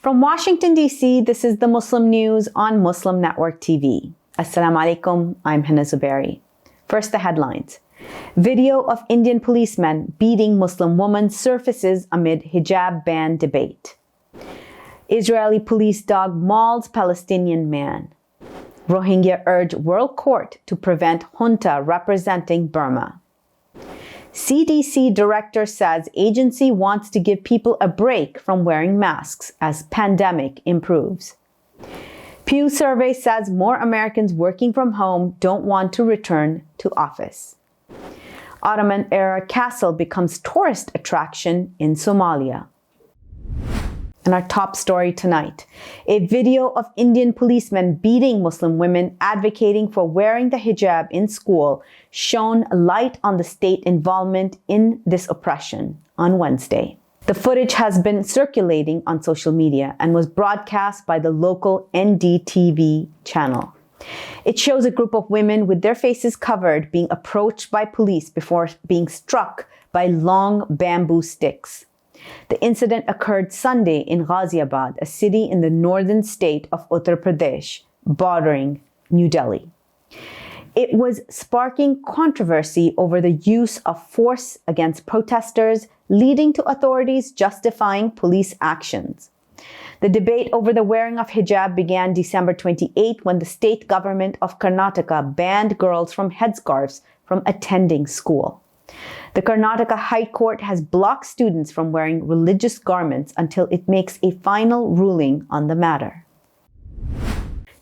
From Washington, D.C., this is the Muslim News on Muslim Network TV. Assalamu alaikum, I'm Hena Zuberi. First, the headlines. Video of Indian policemen beating Muslim woman surfaces amid hijab ban debate. Israeli police dog mauls Palestinian man. Rohingya urge World Court to prevent junta representing Burma. CDC director says agency wants to give people a break from wearing masks as pandemic improves. Pew survey says more Americans working from home don't want to return to office. Ottoman-era castle becomes tourist attraction in Somalia. And our top story tonight, a video of Indian policemen beating Muslim women advocating for wearing the hijab in school shone light on the state involvement in this oppression on Wednesday. The footage has been circulating on social media and was broadcast by the local NDTV channel. It shows a group of women with their faces covered being approached by police before being struck by long bamboo sticks. The incident occurred Sunday in Ghaziabad, a city in the northern state of Uttar Pradesh, bordering New Delhi. It was sparking controversy over the use of force against protesters, leading to authorities justifying police actions. The debate over the wearing of hijab began December 28 when the state government of Karnataka banned girls from headscarves from attending school. The Karnataka High Court has blocked students from wearing religious garments until it makes a final ruling on the matter.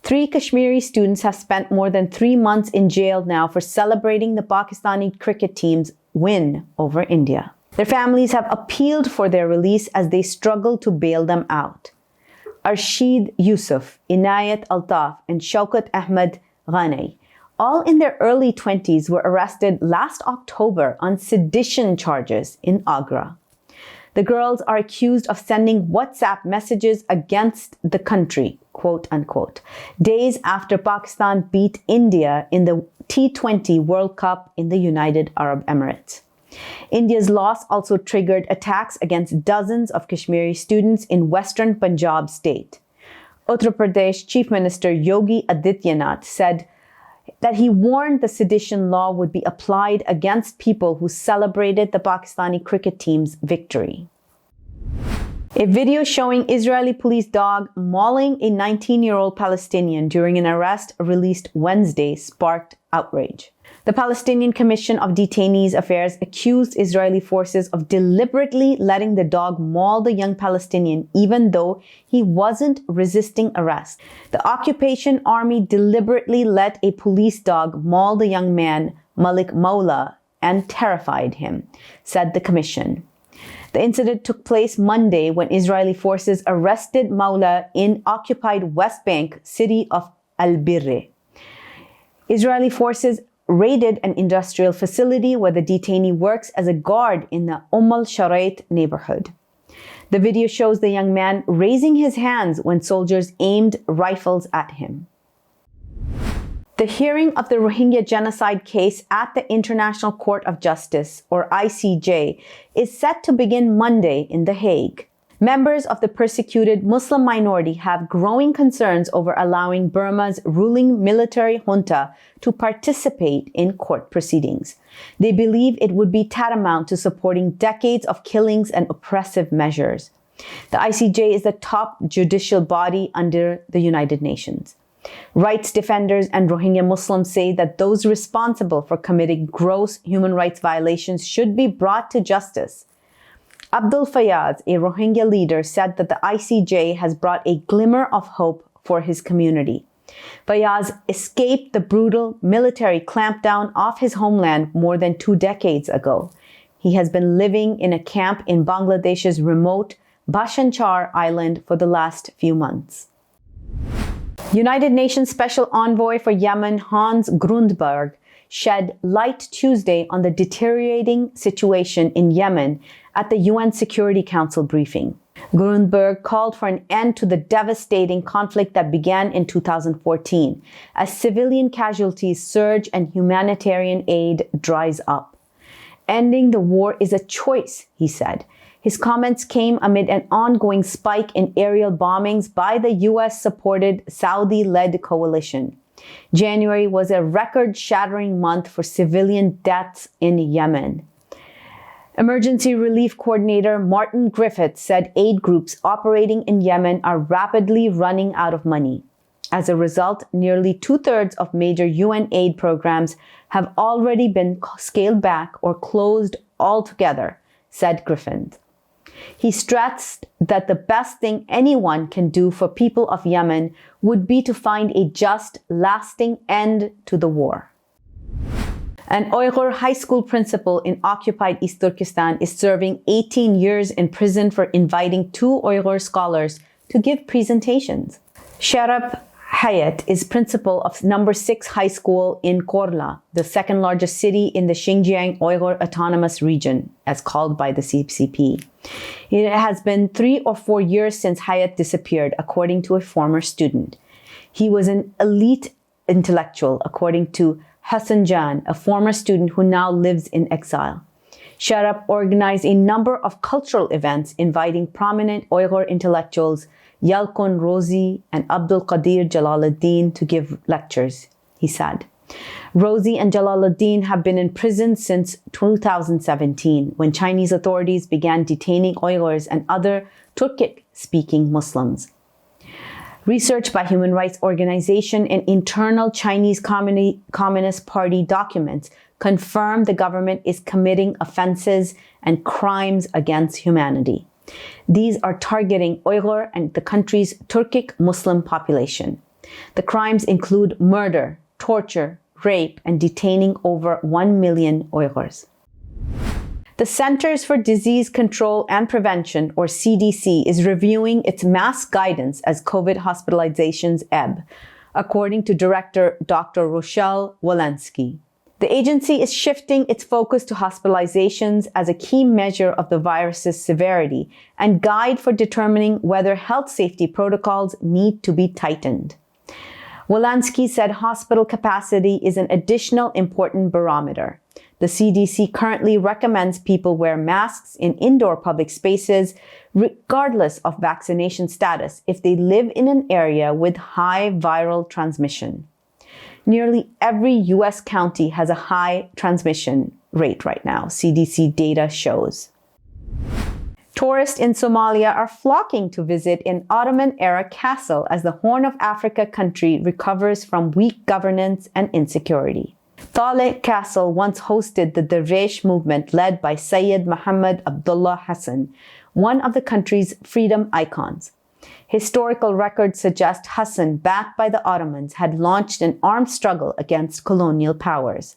3 Kashmiri students have spent more than 3 months in jail now for celebrating the Pakistani cricket team's win over India. Their families have appealed for their release as they struggle to bail them out. Arshid Yusuf, Inayat Altaf, and Shaukat Ahmed Ghanay, all in their early 20s, were arrested last October on sedition charges in Agra. The girls are accused of sending WhatsApp messages against the country, quote unquote, days after Pakistan beat India in the T20 World Cup in the United Arab Emirates. India's loss also triggered attacks against dozens of Kashmiri students in western Punjab state. Uttar Pradesh Chief Minister Yogi Adityanath said that he warned the sedition law would be applied against people who celebrated the Pakistani cricket team's victory. A video showing Israeli police dog mauling a 19-year-old Palestinian during an arrest released Wednesday sparked outrage. The Palestinian Commission of Detainees Affairs accused Israeli forces of deliberately letting the dog maul the young Palestinian even though he wasn't resisting arrest. The occupation army deliberately let a police dog maul the young man, Malik Maula, and terrified him, said the commission. The incident took place Monday when Israeli forces arrested Maula in occupied West Bank city of Al-Birre. Israeli forces raided an industrial facility where the detainee works as a guard in the al-Sharait neighborhood. The video shows the young man raising his hands when soldiers aimed rifles at him. The hearing of the Rohingya genocide case at the International Court of Justice, or ICJ, is set to begin Monday in The Hague. Members of the persecuted Muslim minority have growing concerns over allowing Burma's ruling military junta to participate in court proceedings. They believe it would be tantamount to supporting decades of killings and oppressive measures. The ICJ is the top judicial body under the United Nations. Rights defenders and Rohingya Muslims say that those responsible for committing gross human rights violations should be brought to justice. Abdul Fayyaz, a Rohingya leader, said that the ICJ has brought a glimmer of hope for his community. Fayyaz escaped the brutal military clampdown off his homeland more than 2 decades ago. He has been living in a camp in Bangladesh's remote Bhasan Char Island for the last few months. United Nations Special Envoy for Yemen Hans Grundberg shed light Tuesday on the deteriorating situation in Yemen at the UN Security Council briefing. Grundberg called for an end to the devastating conflict that began in 2014 as civilian casualties surge and humanitarian aid dries up. Ending the war is a choice, he said. His comments came amid an ongoing spike in aerial bombings by the US-supported Saudi-led coalition. January was a record-shattering month for civilian deaths in Yemen. Emergency Relief Coordinator Martin Griffiths said aid groups operating in Yemen are rapidly running out of money. As a result, nearly two-thirds of major UN aid programs have already been scaled back or closed altogether, said Griffiths. He stressed that the best thing anyone can do for people of Yemen would be to find a just, lasting end to the war. An Uyghur high school principal in occupied East Turkestan is serving 18 years in prison for inviting two Uyghur scholars to give presentations. Sharab Hayat is principal of No. 6 High School in Korla, the second largest city in the Xinjiang Uyghur Autonomous Region, as called by the CCP. It has been 3 or 4 years since Hayat disappeared, according to a former student. He was an elite intellectual, according to Hassan Jan, a former student who now lives in exile. Sharab organized a number of cultural events inviting prominent Uyghur intellectuals Yalkun Rozi and Abdul Qadir Jalaluddin to give lectures, he said. Rozi and Jalaluddin have been in prison since 2017, when Chinese authorities began detaining Uyghurs and other Turkic-speaking Muslims. Research by human rights organization and internal Chinese Communist Party documents confirm the government is committing offenses and crimes against humanity. These are targeting Uyghur and the country's Turkic Muslim population. The crimes include murder, torture, rape, and detaining over 1 million Uyghurs. The Centers for Disease Control and Prevention, or CDC, is reviewing its mass guidance as COVID hospitalizations ebb, according to Director Dr. Rochelle Walensky. The agency is shifting its focus to hospitalizations as a key measure of the virus's severity and guide for determining whether health safety protocols need to be tightened. Walensky said hospital capacity is an additional important barometer. The CDC currently recommends people wear masks in indoor public spaces, regardless of vaccination status, if they live in an area with high viral transmission. Nearly every U.S. county has a high transmission rate right now, CDC data shows. Tourists in Somalia are flocking to visit an Ottoman-era castle as the Horn of Africa country recovers from weak governance and insecurity. Thaleh Castle once hosted the Dervish movement led by Sayyid Muhammad Abdullah Hassan, one of the country's freedom icons. Historical records suggest Hassan, backed by the Ottomans, had launched an armed struggle against colonial powers.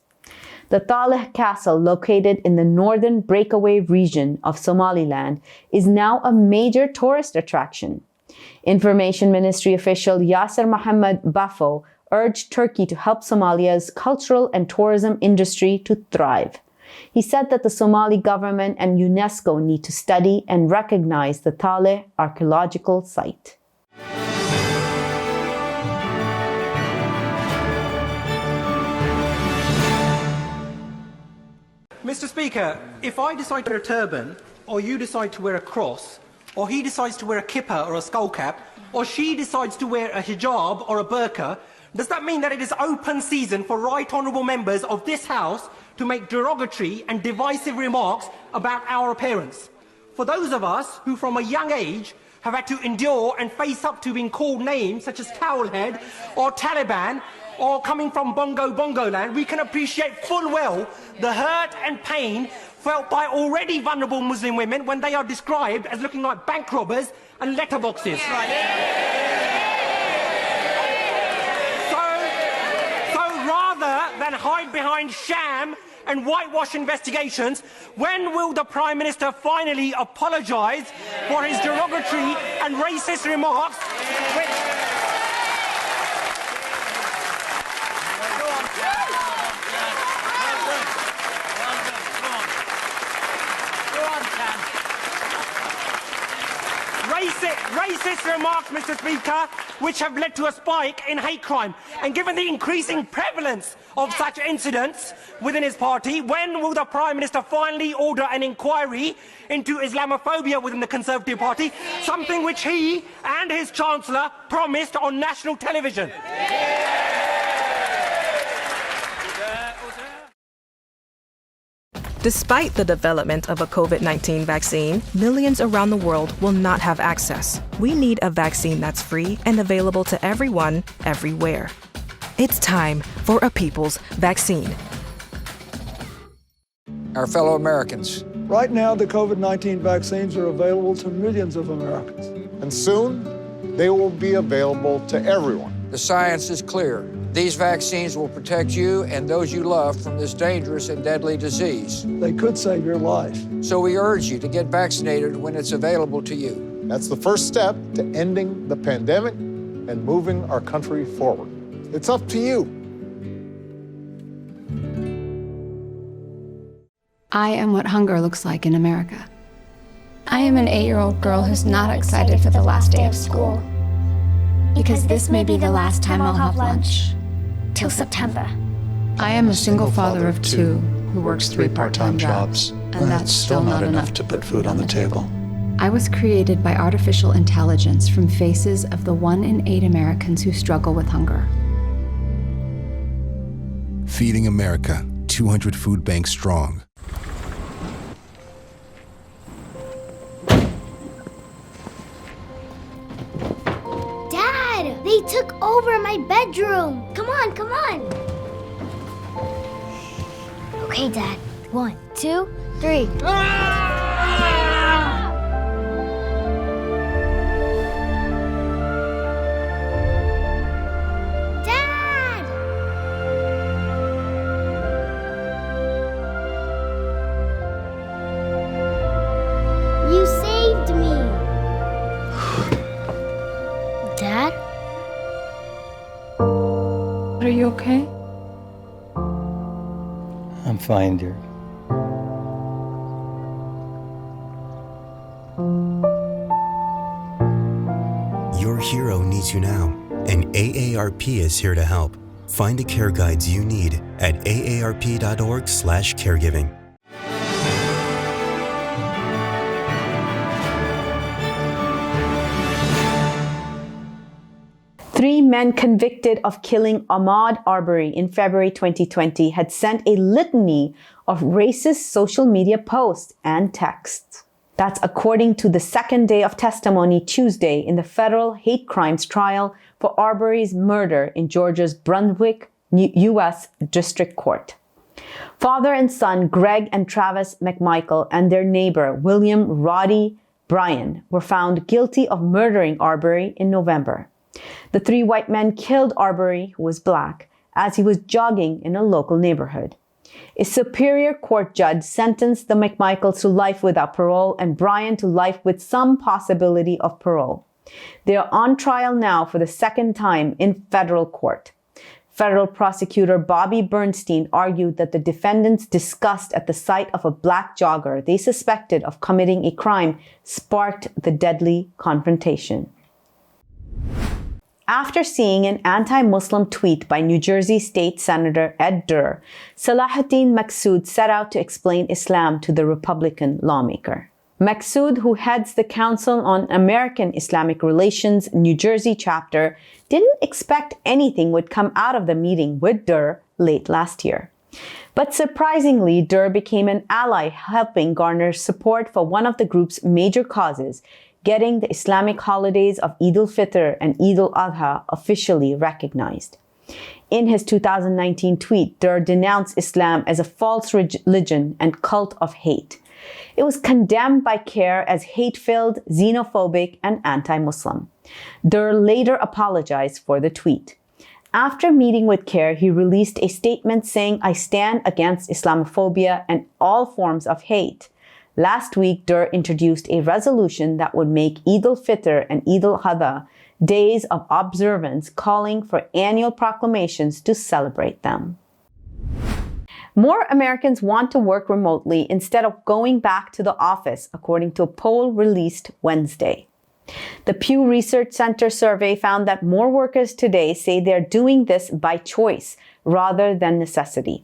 The Thaleh Castle, located in the northern breakaway region of Somaliland, is now a major tourist attraction. Information Ministry official Yasser Mohammed Bafo urged Turkey to help Somalia's cultural and tourism industry to thrive. He said that the Somali government and UNESCO need to study and recognize the Thaleh archaeological site. Mr. Speaker, if I decide to wear a turban, or you decide to wear a cross, or he decides to wear a kippah or a skull cap, or she decides to wear a hijab or a burqa, does that mean that it is open season for right honourable members of this House to make derogatory and divisive remarks about our appearance? For those of us who from a young age have had to endure and face up to being called names such as Towelhead or Taliban, or coming from Bongo land, we can appreciate full well the hurt and pain felt by already vulnerable Muslim women when they are described as looking like bank robbers and letterboxes. So rather than hide behind sham and whitewash investigations, when will the Prime Minister finally apologise for his derogatory and racist remarks? racist remarks, Mr. Speaker, which have led to a spike in hate crime. And given the increasing prevalence of such incidents within his party, when will the Prime Minister finally order an inquiry into Islamophobia within the Conservative Party, something which he and his Chancellor promised on national television? Despite the development of a COVID-19 vaccine, millions around the world will not have access. We need a vaccine that's free and available to everyone, everywhere. It's time for a people's vaccine. Our fellow Americans. Right now, the COVID-19 vaccines are available to millions of Americans. And soon, they will be available to everyone. The science is clear. These vaccines will protect you and those you love from this dangerous and deadly disease. They could save your life. So we urge you to get vaccinated when it's available to you. That's the first step to ending the pandemic and moving our country forward. It's up to you. I am what hunger looks like in America. I am an 8-year-old girl who's not excited for the last day of school. Because this may be the last time I'll have lunch. Till September. I am a single father of 2 who works 3 part-time jobs, and that's still not enough to put food on the table. I was created by artificial intelligence from faces of the 1 in 8 Americans who struggle with hunger. Feeding America, 200 food banks strong. Dad, they took over my bedroom. Come on, come on. Okay, Dad. 1, 2, 3. Dad! You saved me. Dad? Are you okay? I'm fine, dear. Your hero needs you now, and AARP is here to help. Find the care guides you need at aarp.org/caregiving. Three men convicted of killing Ahmaud Arbery in February 2020 had sent a litany of racist social media posts and texts. That's according to the second day of testimony Tuesday in the federal hate crimes trial for Arbery's murder in Georgia's Brunswick, U.S. District Court. Father and son Greg and Travis McMichael and their neighbor William Roddy Bryan were found guilty of murdering Arbery in November. The 3 white men killed Arbery, who was black, as he was jogging in a local neighborhood. A Superior Court judge sentenced the McMichaels to life without parole and Bryan to life with some possibility of parole. They are on trial now for the second time in federal court. Federal prosecutor Bobby Bernstein argued that the defendants' disgust at the sight of a black jogger they suspected of committing a crime sparked the deadly confrontation. After seeing an anti-Muslim tweet by New Jersey State Senator Ed Durr, Salahuddin Maksud set out to explain Islam to the Republican lawmaker. Maksud, who heads the Council on American Islamic Relations New Jersey chapter, didn't expect anything would come out of the meeting with Durr late last year. But surprisingly, Durr became an ally, helping garner support for one of the group's major causes, getting the Islamic holidays of Eid al-Fitr and Eid al-Adha officially recognized. In his 2019 tweet, Durr denounced Islam as a false religion and cult of hate. It was condemned by CAIR as hate-filled, xenophobic, and anti-Muslim. Durr later apologized for the tweet. After meeting with CAIR, he released a statement saying, "I stand against Islamophobia and all forms of hate." Last week, Durr introduced a resolution that would make Eid al-Fitr and Eid al-Adha days of observance, calling for annual proclamations to celebrate them. More Americans want to work remotely instead of going back to the office, according to a poll released Wednesday. The Pew Research Center survey found that more workers today say they're doing this by choice rather than necessity.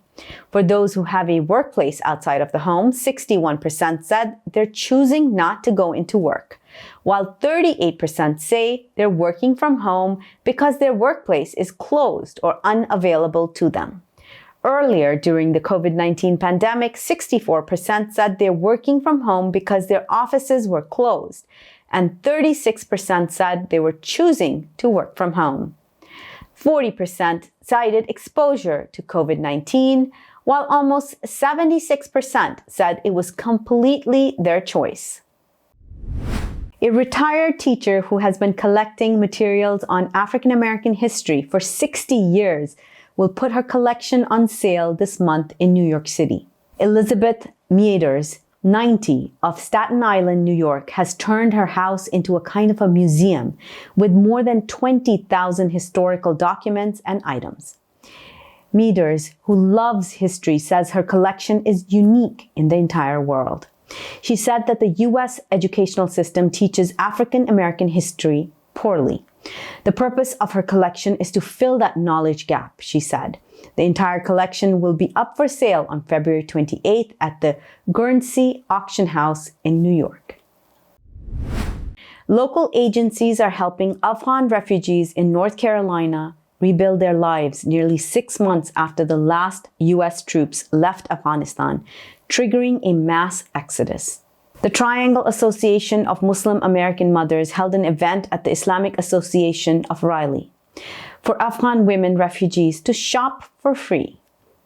For those who have a workplace outside of the home, 61% said they're choosing not to go into work, while 38% say they're working from home because their workplace is closed or unavailable to them. Earlier, during the COVID-19 pandemic, 64% said they're working from home because their offices were closed, and 36% said they were choosing to work from home. 40% cited exposure to COVID-19, while almost 76% said it was completely their choice. A retired teacher who has been collecting materials on African American history for 60 years will put her collection on sale this month in New York City. Elizabeth Mieders, 90, of Staten Island, New York, has turned her house into a kind of a museum with more than 20,000 historical documents and items. Mieders, who loves history, says her collection is unique in the entire world. She said that the U.S. educational system teaches African American history poorly. The purpose of her collection is to fill that knowledge gap, she said. The entire collection will be up for sale on February 28th at the Guernsey Auction House in New York. Local agencies are helping Afghan refugees in North Carolina rebuild their lives nearly 6 months after the last U.S. troops left Afghanistan, triggering a mass exodus. The Triangle Association of Muslim American Mothers held an event at the Islamic Association of RALEIGH for Afghan women refugees to shop for free.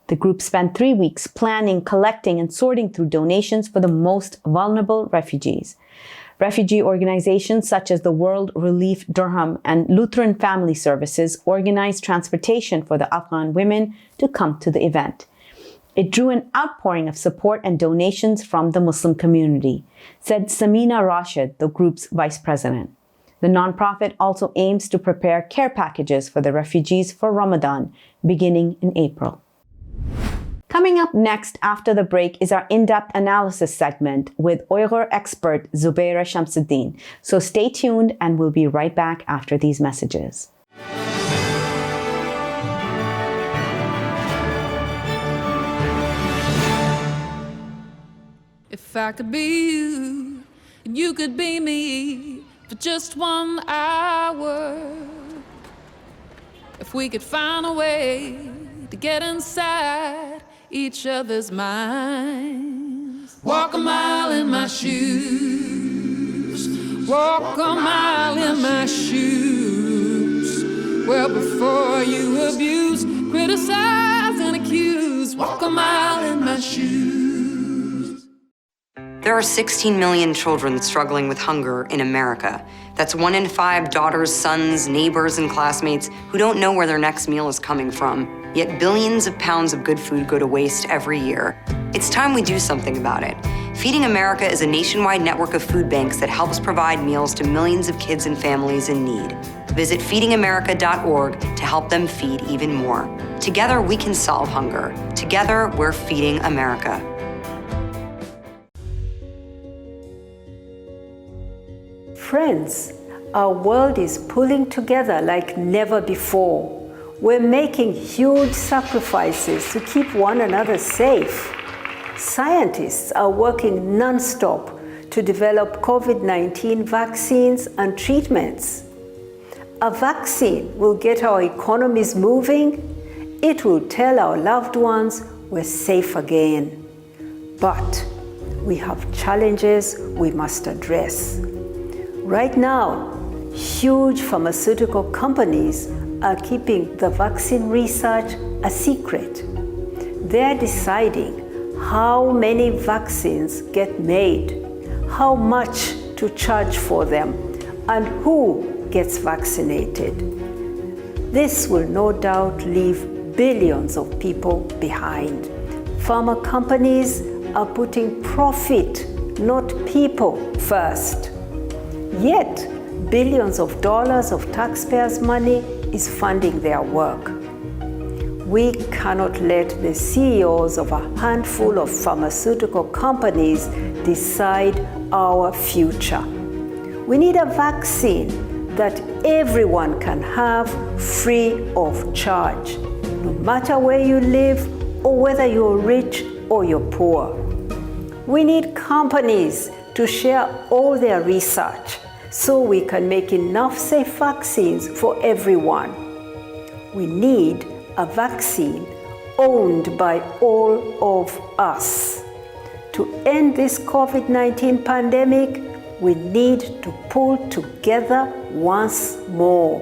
The group spent 3 weeks planning, collecting, and sorting through donations for the most vulnerable refugees. Refugee organizations such as the World Relief Durham and Lutheran Family Services organized transportation for the Afghan women to come to the event. It drew an outpouring of support and donations from the Muslim community, said Samina Rashid, the group's vice president. The nonprofit also aims to prepare care packages for the refugees for Ramadan, beginning in April. Coming up next after the break is our in-depth analysis segment with Uyghur expert Zubeyra Shamseddin. So stay tuned and we'll be right back after these messages. If I could be you, and you could be me for just 1 hour. If we could find a way to get inside each other's minds. Walk a mile in my shoes. Walk a mile in my shoes. Well, before you abuse, criticize, and accuse. Walk a mile in my shoes. There are 16 million children struggling with hunger in America. That's 1 in 5 daughters, sons, neighbors, and classmates who don't know where their next meal is coming from. Yet billions of pounds of good food go to waste every year. It's time we do something about it. Feeding America is a nationwide network of food banks that helps provide meals to millions of kids and families in need. Visit feedingamerica.org to help them feed even more. Together, we can solve hunger. Together, we're feeding America. Friends, our world is pulling together like never before. We're making huge sacrifices to keep one another safe. Scientists are working non-stop to develop COVID-19 vaccines and treatments. A vaccine will get our economies moving. It will tell our loved ones we're safe again. But we have challenges we must address. Right now, huge pharmaceutical companies are keeping the vaccine research a secret. They're deciding how many vaccines get made, how much to charge for them, and who gets vaccinated. This will no doubt leave billions of people behind. Pharma companies are putting profit, not people, first. Yet, billions of dollars of taxpayers' money is funding their work. We cannot let the CEOs of a handful of pharmaceutical companies decide our future. We need a vaccine that everyone can have free of charge, no matter where you live or whether you're rich or you're poor. We need companies to share all their research so we can make enough safe vaccines for everyone. We need a vaccine owned by all of us. To end this COVID-19 pandemic, we need to pull together once more.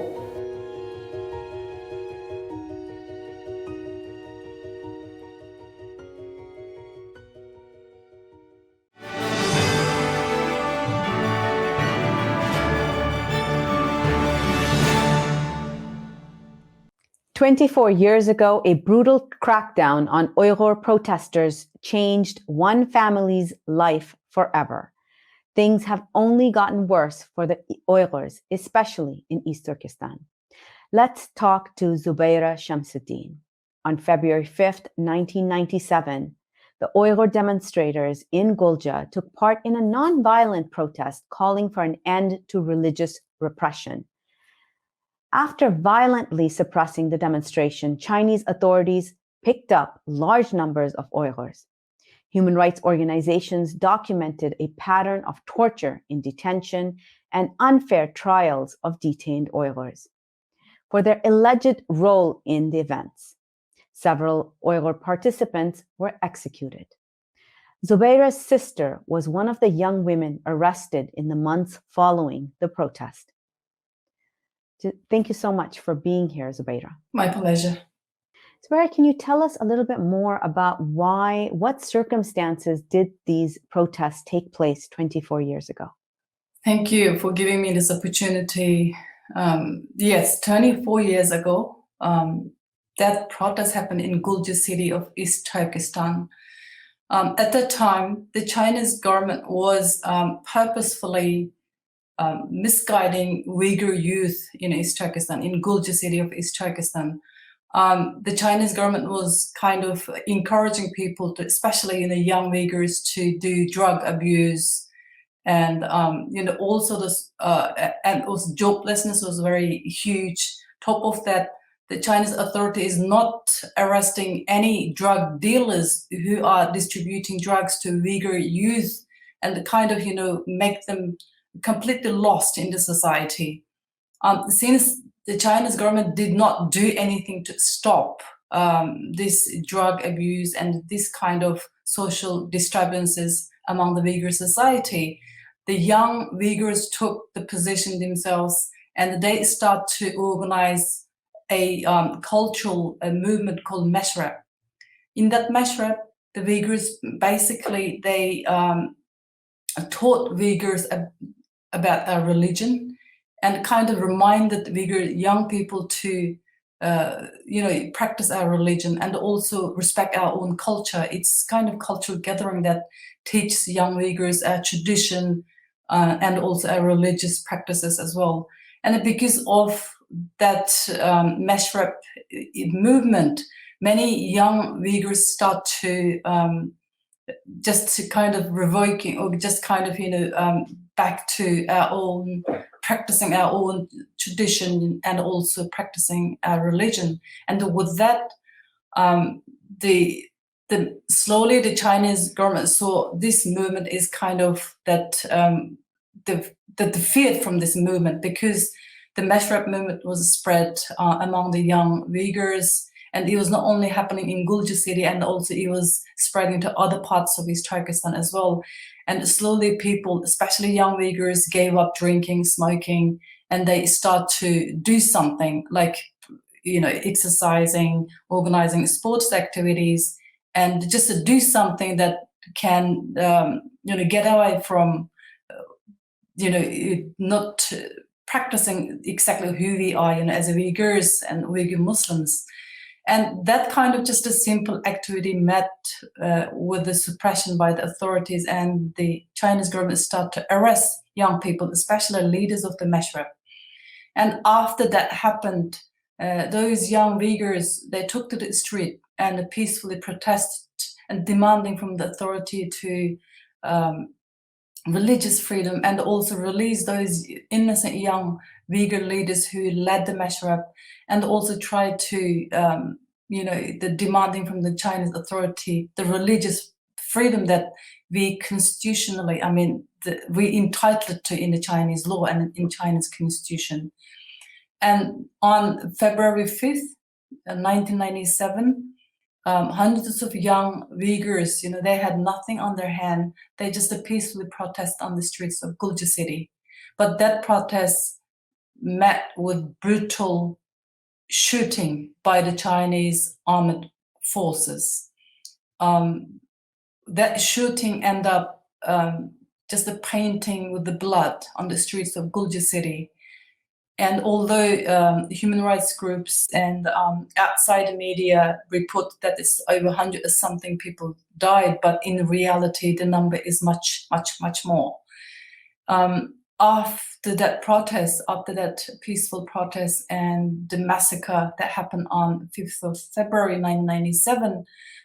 "24 years ago, a brutal crackdown on Uyghur protesters changed one family's life forever. Things have only gotten worse for the Uyghurs, especially in East Turkestan." Let's talk to Zubeyra Shamseddin. On February 5th, 1997, the Uyghur demonstrators in GHULJA took part in a non-violent protest calling for an end to religious repression. After violently suppressing the demonstration, Chinese authorities picked up large numbers of Uyghurs. Human rights organizations documented a pattern of torture in detention and unfair trials of detained Uyghurs for their alleged role in the events. Several Uyghur participants were executed. Zubeyra's sister was one of the young women arrested in the months following the protest. Thank you so much for being here, Zubeyra. My pleasure. Zubeyra, can you tell us a little bit more about what circumstances did these protests take place 24 years ago? Thank you for giving me this opportunity. Yes, 24 years ago, that protest happened in GHULJA city of East Turkestan. At that time, the Chinese government was purposefully misguiding Uyghur youth in East Turkestan, in GHULJA city of East Turkestan. The Chinese government was kind of encouraging people to, especially young Uyghurs, to do drug abuse, and also this and also joblessness was very huge. Top of that, the Chinese authority is not arresting any drug dealers who are distributing drugs to Uyghur youth and kind of make them completely lost in the society. Since the Chinese government did not do anything to stop this drug abuse and this kind of social disturbances among the Uyghur society, the young Uyghurs took the position themselves and they start to organize a cultural movement called MASSACRE. In that MASSACRE, the Uyghurs basically they taught Uyghurs about our religion and kind of reminded Uyghur young people to practice our religion and also respect our own culture. It's kind of cultural gathering that teaches young Uyghurs our tradition and also our religious practices as well. And because of that MASSACRE movement, many young Uyghurs start to just to kind of revoking or just kind of back to our own, practicing our own tradition and also practicing our religion. And with that, slowly the Chinese government saw this movement is kind of that the fear from this movement, because the MASSACRE movement was spread among the young Uyghurs, and it was not only happening in GHULJA city, and also it was spreading to other parts of East Turkestan as well. And slowly people, especially young Uyghurs, gave up drinking, smoking, and they start to do something like, exercising, organizing sports activities, and just to do something that can, get away from, not practicing exactly who we are, as Uyghurs and Uyghur Muslims. And that kind of just a simple activity met with the suppression by the authorities, and the Chinese government started to arrest young people, especially leaders of the MASSACRE. And after that happened, those young Uyghurs, they took to the street and peacefully protested and demanding from the authority to religious freedom, and also release those innocent young Uyghur leaders who led the mashup, and also try to, the demanding from the Chinese authority, the religious freedom that we constitutionally, we entitled to in the Chinese law and in Chinese constitution. And on February 5th, 1997, hundreds of young Uyghurs, they had nothing on their hand. They just peacefully protest on the streets of GHULJA city. But that protest met with brutal shooting by the Chinese armed forces. That shooting ended up just a painting with the blood on the streets of GHULJA city. And although human rights groups and outside the media report that it's over 100-something people died, but in reality, the number is much, much, much more. After that protest, after that peaceful protest and the massacre that happened on 5th of February 1997,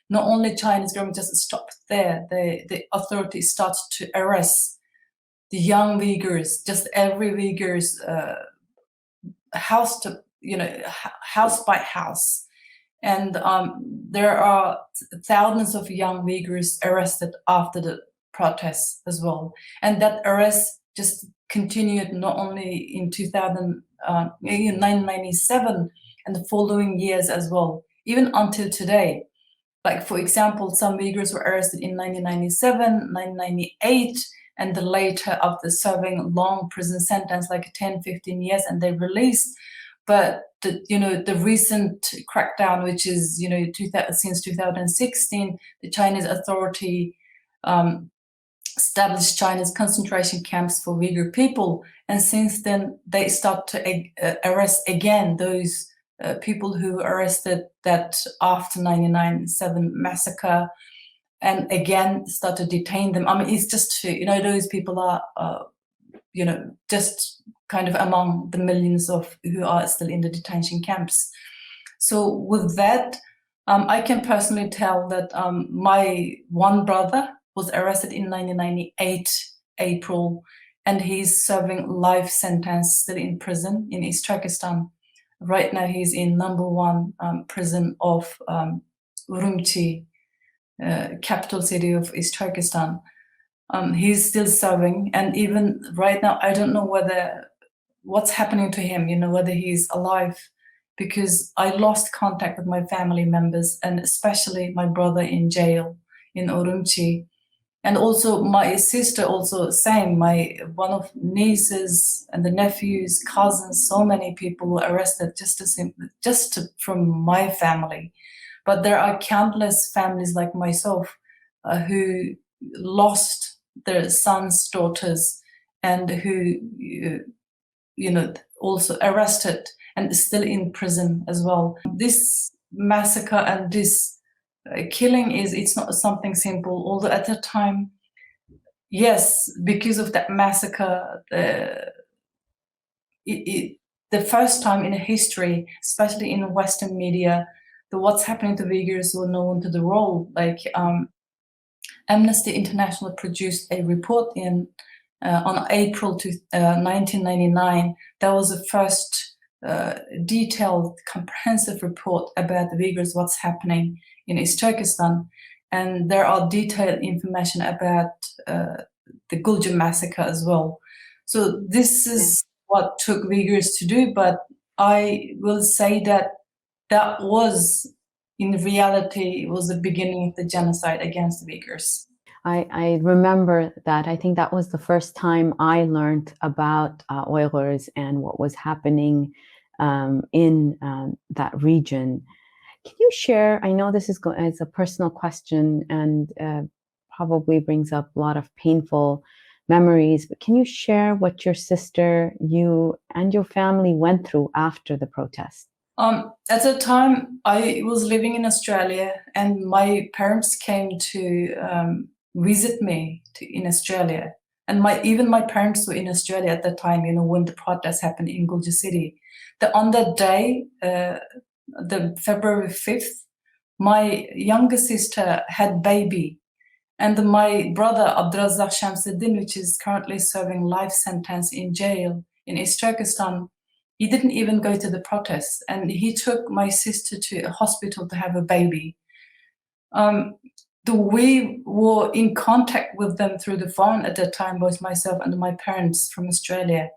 not only Chinese government just stopped there, the authorities started to arrest the young Uyghurs, just every Uyghurs, house by house. And there are thousands of young Uyghurs arrested after the protests as well. And that arrest just continued not only in 1997 and the following years as well, even until today. Like, for example, some Uyghurs were arrested in 1997, 1998, and then later after serving long prison sentence, like 10, 15 years, and they released. But the recent crackdown, which is since 2016, the Chinese authority established Chinese concentration camps for Uyghur people, and since then they start to arrest again those people who were arrested that after 1997 massacre, and again start to detain them. It's just those people are just kind of among the millions of who are still in the detention camps. So with that, I can personally tell that my one brother was arrested in 1998 April, and he's serving life sentence still in prison in East Turkestan. Right now he's in #1 prison of Urumqi, capital city of East Turkestan. He's still serving, and even right now I don't know what's happening to him, whether he's alive, because I lost contact with my family members, and especially my brother in jail in Urumqi. And also my sister, also same, one of nieces and the nephews, cousins, so many people were arrested just from my family. But there are countless families like myself who lost their sons, daughters, and who also arrested and still in prison as well. This massacre and this killing it's not something simple, although at the time, yes, because of that massacre, the first time in history, especially in Western media, what's happening to Uyghurs were known to the world. Like Amnesty International produced a report on April 1999. That was the first detailed, comprehensive report about the Uyghurs, what's happening in East Turkestan. And there are detailed information about the GHULJA massacre as well. So this is what took Uyghurs to do, but I will say that was, in reality, was the beginning of the genocide against the Uyghurs. I remember that. I think that was the first time I learned about Uyghurs and what was happening in that region. Can you share, I know this is a personal question and probably brings up a lot of painful memories, but can you share what your sister, you, and your family went through after the protest? At the time, I was living in Australia, and my parents came to visit me in Australia. And even my parents were in Australia at the time, when the protests happened in GHULJA city. On that day, the February 5th, my younger sister had baby, And my brother, Abdurazak Shamseddin, which is currently serving life sentence in jail in East Turkestan, he didn't even go to the protests, and he took my sister to a hospital to have a baby. We were in contact with them through the phone at that time, both myself and my parents from Australia.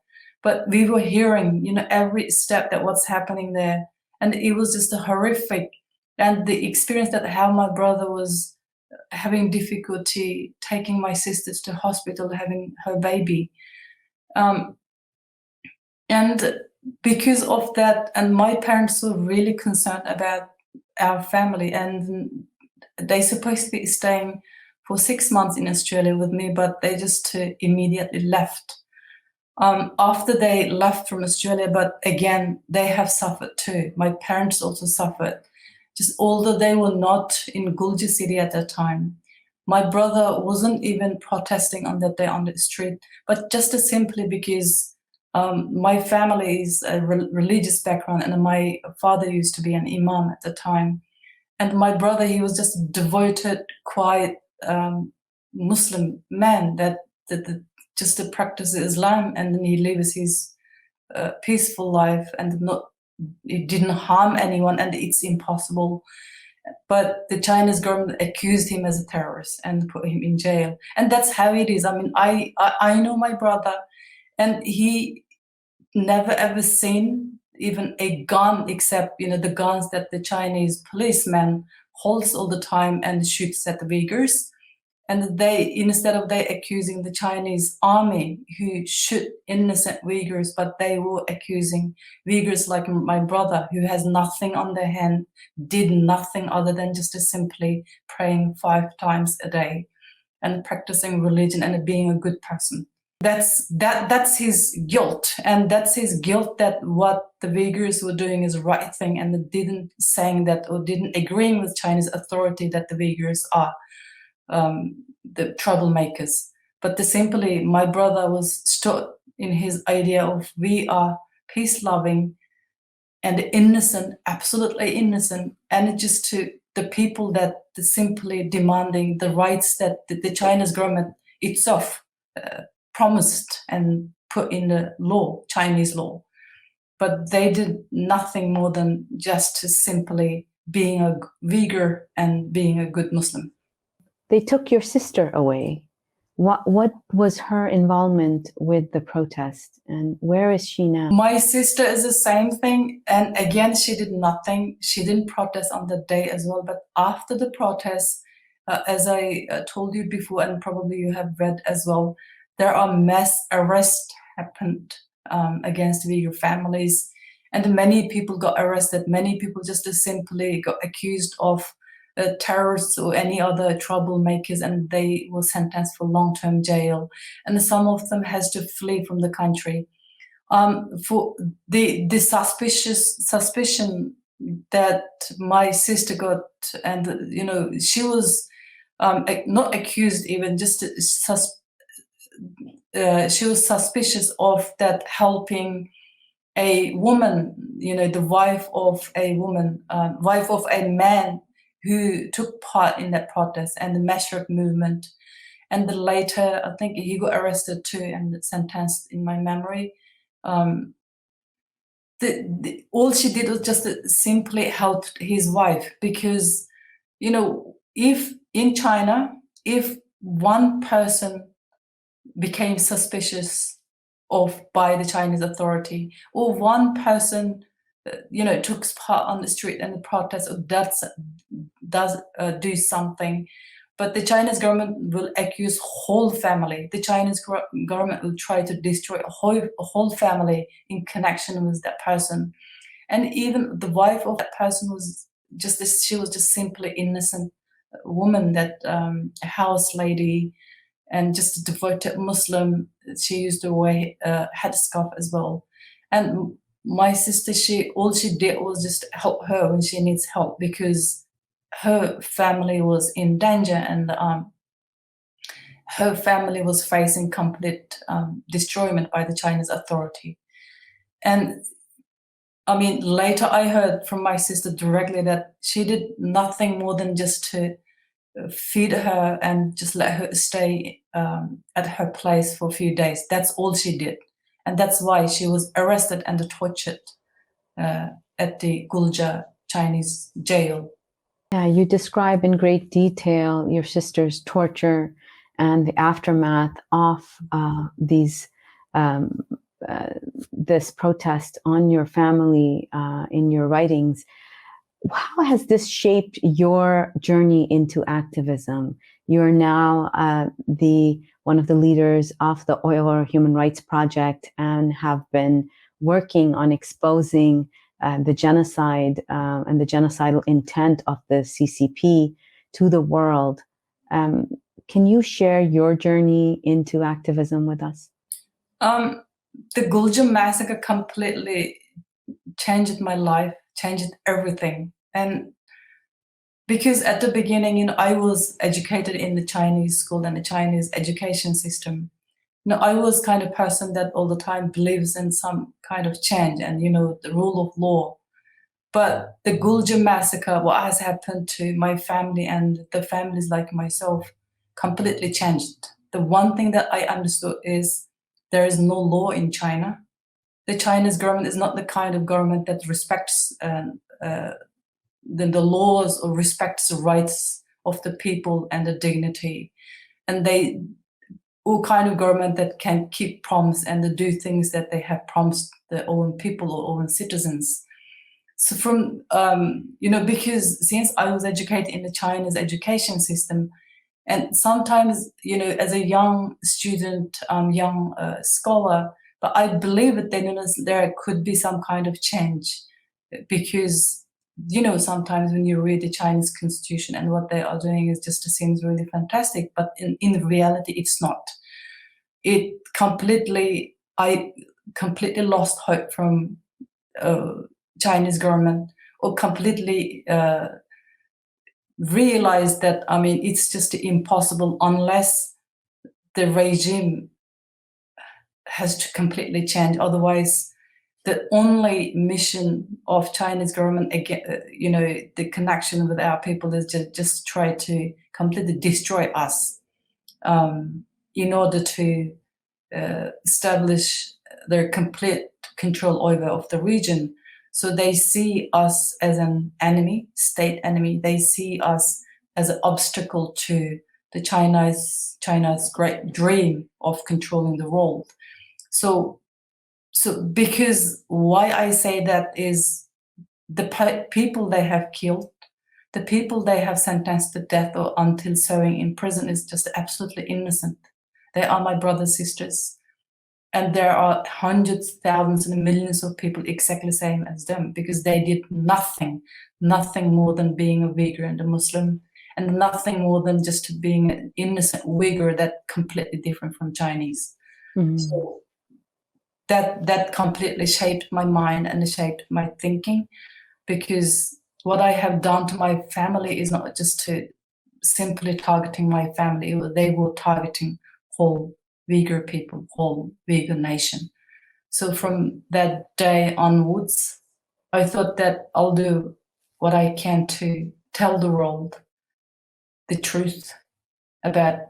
But we were hearing, every step that what's happening there. And it was just a horrific. And the experience that how my brother was having difficulty taking my sister to the hospital, having her baby. And because of that, and my parents were really concerned about our family, and they supposed to be staying for 6 months in Australia with me, but they just immediately left. After they left from Australia, but again, they have suffered too. My parents also suffered. Just although they were not in GHULJA city at that time, my brother wasn't even protesting on that day on the street, but just simply because my family is a religious background, and my father used to be an imam at the time. And my brother, he was just devoted, quiet Muslim man that just to practice Islam, and then he lives his peaceful life, and it didn't harm anyone, and it's impossible. But the Chinese government accused him as a terrorist and put him in jail. And that's how it is. I mean, I know my brother, and he never ever seen even a gun, except the guns that the Chinese policeman holds all the time and shoots at the Uyghurs. And instead of they accusing the Chinese army who shoot innocent Uyghurs, but they were accusing Uyghurs like my brother, who has nothing on their hand, did nothing other than just simply praying 5 times a day and practicing religion and being a good person. That's his guilt, and that's his guilt that what the Uyghurs were doing is the right thing, and they didn't saying that or didn't agreeing with Chinese authority that the Uyghurs are the troublemakers. But simply, my brother was stood in his idea of we are peace-loving and innocent, absolutely innocent, and just to the people that simply demanding the rights that the Chinese government itself promised and put in the law, Chinese law. But they did nothing more than just to simply being a Uyghur and being a good Muslim. They took your sister away. What was her involvement with the protest, and where is she now? My sister is the same thing, and again, she did nothing. She didn't protest on the day as well, but after the protest, as I told you before, and probably you have read as well, there are mass arrests happened against Uyghur families, and many people got arrested. Many people just simply got accused of terrorists or any other troublemakers, and they were sentenced for long-term jail. And some of them has to flee from the country. For the suspicion that my sister got, and she was not accused even, just she was suspicious of that helping a woman, the wife of a woman, wife of a man who took part in that protest and the MASSACRE movement. And then later, I think he got arrested too and sentenced in my memory. All she did was just simply help his wife, because, if in China, if one person became suspicious by the Chinese authority, or one person took part on the street and the protest, or does do something, but the Chinese government will accuse whole family. The Chinese government will try to destroy a whole family in connection with that person. And even the wife of that person was she was just simply innocent woman, that a house lady, and just a devoted Muslim. She used to wear a headscarf as well. And my sister, all she did was just help her when she needs help, because her family was in danger, and her family was facing complete destroyment by the Chinese authority. And I mean, later I heard from my sister directly that she did nothing more than just to feed her and just let her stay at her place for a few days. That's all she did. And that's why she was arrested and tortured at the GHULJA Chinese jail. Yeah, you describe in great detail your sister's torture and the aftermath of this protest on your family in your writings. How has this shaped your journey into activism? You're now one of the leaders of the UYGHUR Human Rights Project and have been working on exposing the genocide and the genocidal intent of the CCP to the world. Can you share your journey into activism with us? The GHULJA massacre completely changed my life, changed everything. And because at the beginning, I was educated in the Chinese school and the Chinese education system. I was kind of person that all the time believes in some kind of change and, the rule of law. But the GHULJA massacre, what has happened to my family and the families like myself, completely changed. The one thing that I understood is there is no law in China. The Chinese government is not the kind of government that respects the laws or respects the rights of the people and the dignity. And they all kind of government that can keep promise and do things that they have promised their own people or own citizens. So from, because since I was educated in the Chinese education system, and sometimes, as a young student, young scholar, but I believe that there could be some kind of change because, sometimes when you read the Chinese constitution and what they are doing is just seems really fantastic, but in reality, it's not. I completely lost hope from Chinese government, or completely realized that, it's just impossible unless the regime has to completely change. Otherwise, the only mission of Chinese government, again, the connection with our people is just try to completely destroy us in order to establish their complete control over of the region. So they see us as an enemy, state enemy. They see us as an obstacle to the China's great dream of controlling the world. So because why I say that is the people they have killed, the people they have sentenced to death or until serving in prison is just absolutely innocent. They are my brothers, sisters. And there are hundreds, thousands, and millions of people exactly the same as them because they did nothing more than being a Uyghur and a Muslim, and nothing more than just being an innocent Uyghur that's completely different from Chinese. Mm-hmm. So that completely shaped my mind and shaped my thinking, because what I have done to my family is not just to simply targeting my family, they were targeting whole Uyghur people, whole Uyghur nation. So from that day onwards, I thought that I'll do what I can to tell the world the truth about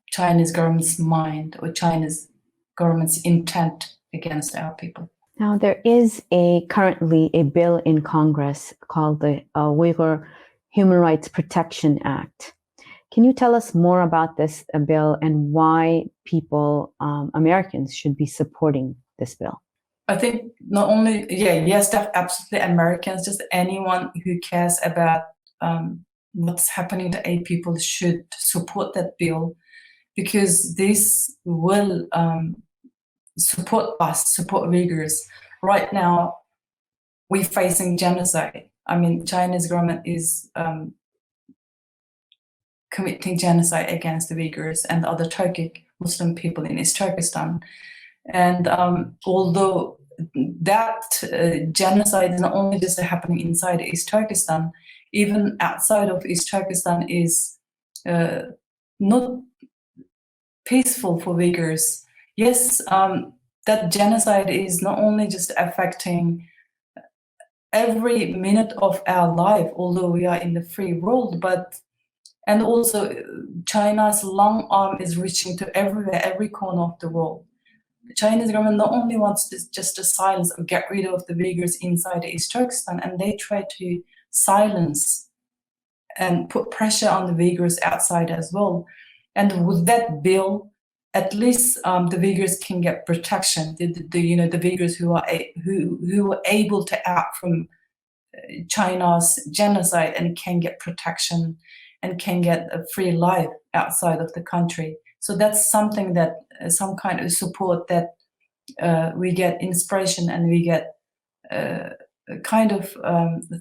Chinese government's mind or Chinese government's intent against our people. Now, there is currently a bill in Congress called the Uyghur Human Rights Protection Act. Can you tell us more about this bill and why people, Americans, should be supporting this bill? I think not only, yes, absolutely Americans, just anyone who cares about what's happening to A people should support that bill, because this will support us, support Uyghurs. Right now, we're facing genocide. Chinese government is committing genocide against the Uyghurs and other Turkic Muslim people in East Turkestan. And although that genocide is not only just happening inside East Turkestan, even outside of East Turkestan is not peaceful for Uyghurs. Yes, that genocide is not only just affecting every minute of our life, although we are in the free world, but And also, China's long arm is reaching to everywhere, every corner of the world. The Chinese government not only wants just to silence or get rid of the Uyghurs inside East Turkestan, and they try to silence and put pressure on the Uyghurs outside as well. And with that bill, at least the Uyghurs can get protection. The Uyghurs who are able to act from China's genocide and can get protection and can get a free life outside of the country. So that's something that, some kind of support that we get inspiration, and we get kind of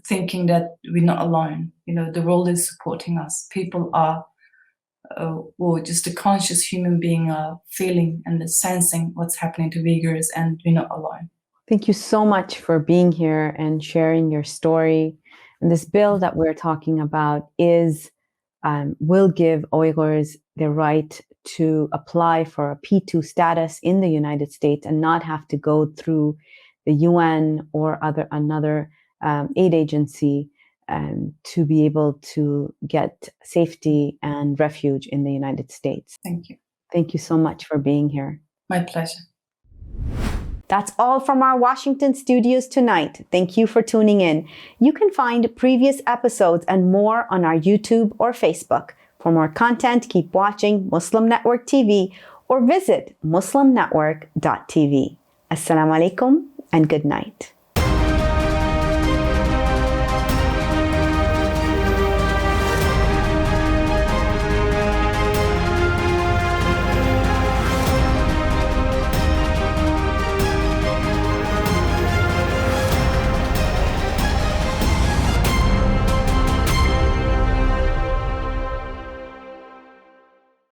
thinking that we're not alone. The world is supporting us. People are, or just a conscious human being are feeling and sensing what's happening to Uyghurs, and we're not alone. Thank you so much for being here and sharing your story. And this bill that we're talking about will give Uyghurs the right to apply for a P2 status in the United States and not have to go through the UN or another aid agency to be able to get safety and refuge in the United States. Thank you. Thank you so much for being here. My pleasure. That's all from our Washington studios tonight. Thank you for tuning in. You can find previous episodes and more on our YouTube or Facebook. For more content, keep watching Muslim Network TV or visit muslimnetwork.tv. Assalamu alaikum and good night.